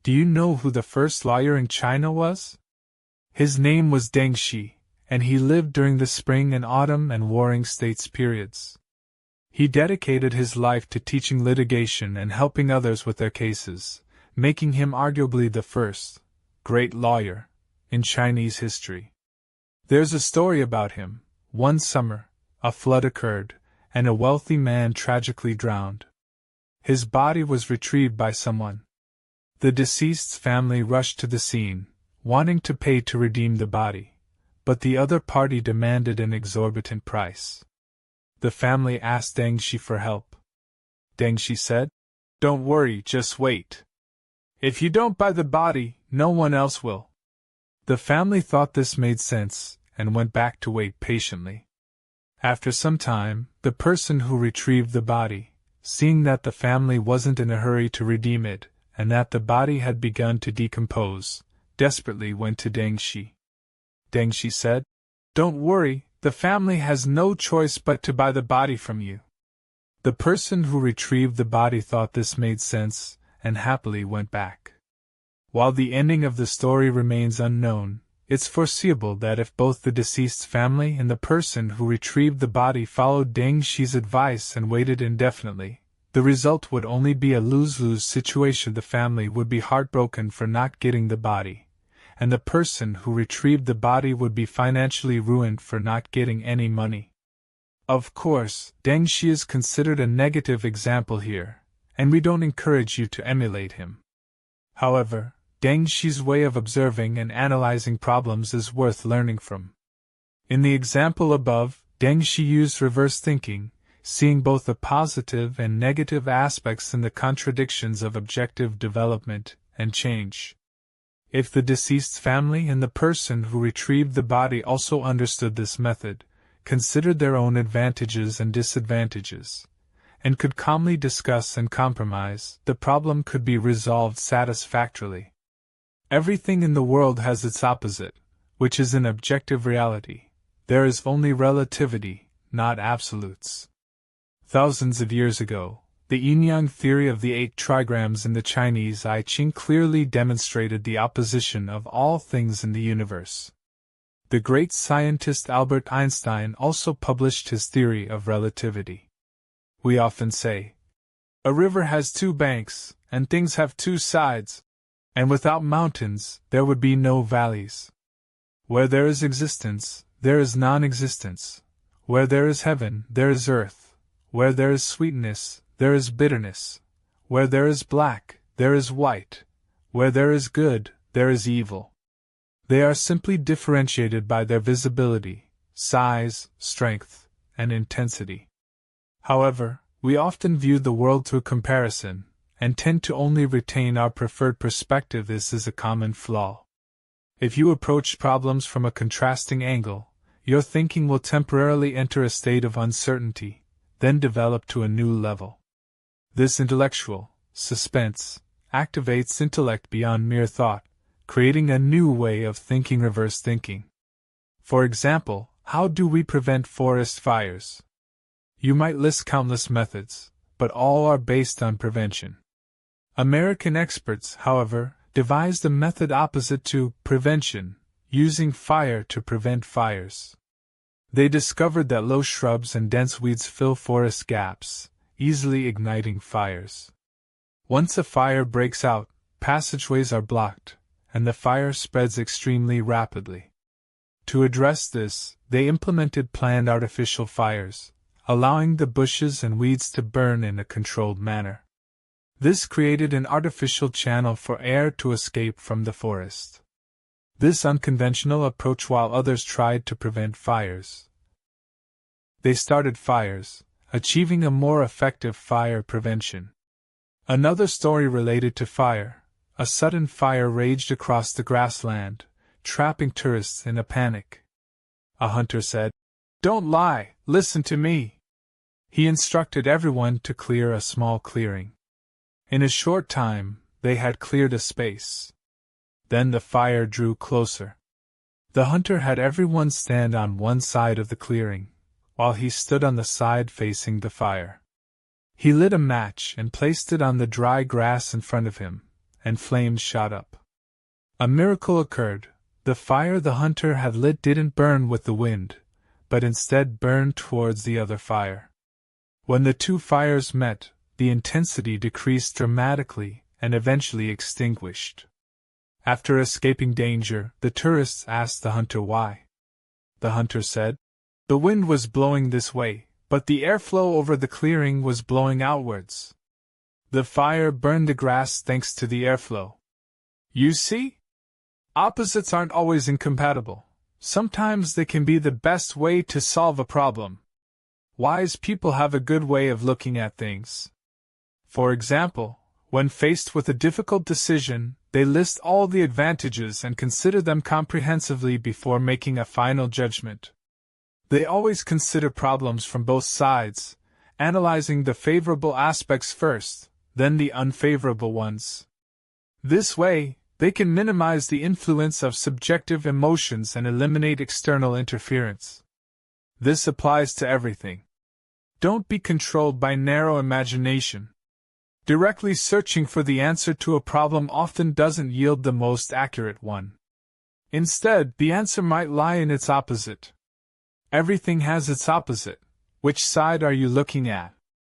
Do you know who the first lawyer in China was? His name was Deng Xi, and he lived during the spring and autumn and warring states periods. He dedicated his life to teaching litigation and helping others with their cases, making him arguably the first great lawyer in Chinese history. There's a story about him. One summer, a flood occurred, and a wealthy man tragically drowned. His body was retrieved by someone. The deceased's family rushed to the scene, wanting to pay to redeem the body, but the other party demanded an exorbitant price. The family asked Deng Xi for help. Deng Xi said, "Don't worry, just wait. If you don't buy the body, no one else will." The family thought this made sense, and went back to wait patiently. After some time, the person who retrieved the body, seeing that the family wasn't in a hurry to redeem it, and that the body had begun to decompose, desperately went to Deng Xi. Deng Xi said, "Don't worry, the family has no choice but to buy the body from you." The person who retrieved the body thought this made sense, and happily went back. While the ending of the story remains unknown, it's foreseeable that if both the deceased's family and the person who retrieved the body followed Deng Xi's advice and waited indefinitely, the result would only be a lose-lose situation. The family would be heartbroken for not getting the body, and the person who retrieved the body would be financially ruined for not getting any money. Of course, Deng Xi is considered a negative example here, and we don't encourage you to emulate him. However, Deng Xi's way of observing and analyzing problems is worth learning from. In the example above, Deng Xi used reverse thinking, seeing both the positive and negative aspects in the contradictions of objective development and change. If the deceased's family and the person who retrieved the body also understood this method, considered their own advantages and disadvantages, and could calmly discuss and compromise, the problem could be resolved satisfactorily. Everything in the world has its opposite, which is an objective reality. There is only relativity, not absolutes. Thousands of years ago, the yin-yang theory of the 8 trigrams in the Chinese I Ching clearly demonstrated the opposition of all things in the universe. The great scientist Albert Einstein also published his theory of relativity. We often say, "A river has 2 banks, and things have 2 sides, and without mountains, there would be no valleys. Where there is existence, there is non-existence. Where there is heaven, there is earth. Where there is sweetness, there is bitterness. Where there is black, there is white. Where there is good, there is evil." They are simply differentiated by their visibility, size, strength, and intensity. However, we often view the world through comparison, and tend to only retain our preferred perspective. This is a common flaw. If you approach problems from a contrasting angle, your thinking will temporarily enter a state of uncertainty, then develop to a new level. This intellectual suspense activates intellect beyond mere thought, creating a new way of thinking, reverse thinking. For example, how do we prevent forest fires? You might list countless methods, but all are based on prevention. American experts, however, devised a method opposite to prevention, using fire to prevent fires. They discovered that low shrubs and dense weeds fill forest gaps, easily igniting fires. Once a fire breaks out, passageways are blocked, and the fire spreads extremely rapidly. To address this, they implemented planned artificial fires, allowing the bushes and weeds to burn in a controlled manner. This created an artificial channel for air to escape from the forest. This unconventional approach, while others tried to prevent fires, they started fires, achieving a more effective fire prevention. Another story related to fire: a sudden fire raged across the grassland, trapping tourists in a panic. A hunter said, "Don't lie, listen to me." He instructed everyone to clear a small clearing. In a short time, they had cleared a space. Then the fire drew closer. The hunter had everyone stand on one side of the clearing, while he stood on the side facing the fire. He lit a match and placed it on the dry grass in front of him, and flames shot up. A miracle occurred. The fire the hunter had lit didn't burn with the wind, but instead burned towards the other fire. When the two fires met, the intensity decreased dramatically and eventually extinguished. After escaping danger, the tourists asked the hunter why. The hunter said, "The wind was blowing this way, but the airflow over the clearing was blowing outwards. The fire burned the grass thanks to the airflow." You see? Opposites aren't always incompatible. Sometimes they can be the best way to solve a problem. Wise people have a good way of looking at things. For example, when faced with a difficult decision, they list all the advantages and consider them comprehensively before making a final judgment. They always consider problems from both sides, analyzing the favorable aspects first, then the unfavorable ones. This way, they can minimize the influence of subjective emotions and eliminate external interference. This applies to everything. Don't be controlled by narrow imagination. Directly searching for the answer to a problem often doesn't yield the most accurate one. Instead, the answer might lie in its opposite. Everything has its opposite. Which side are you looking at?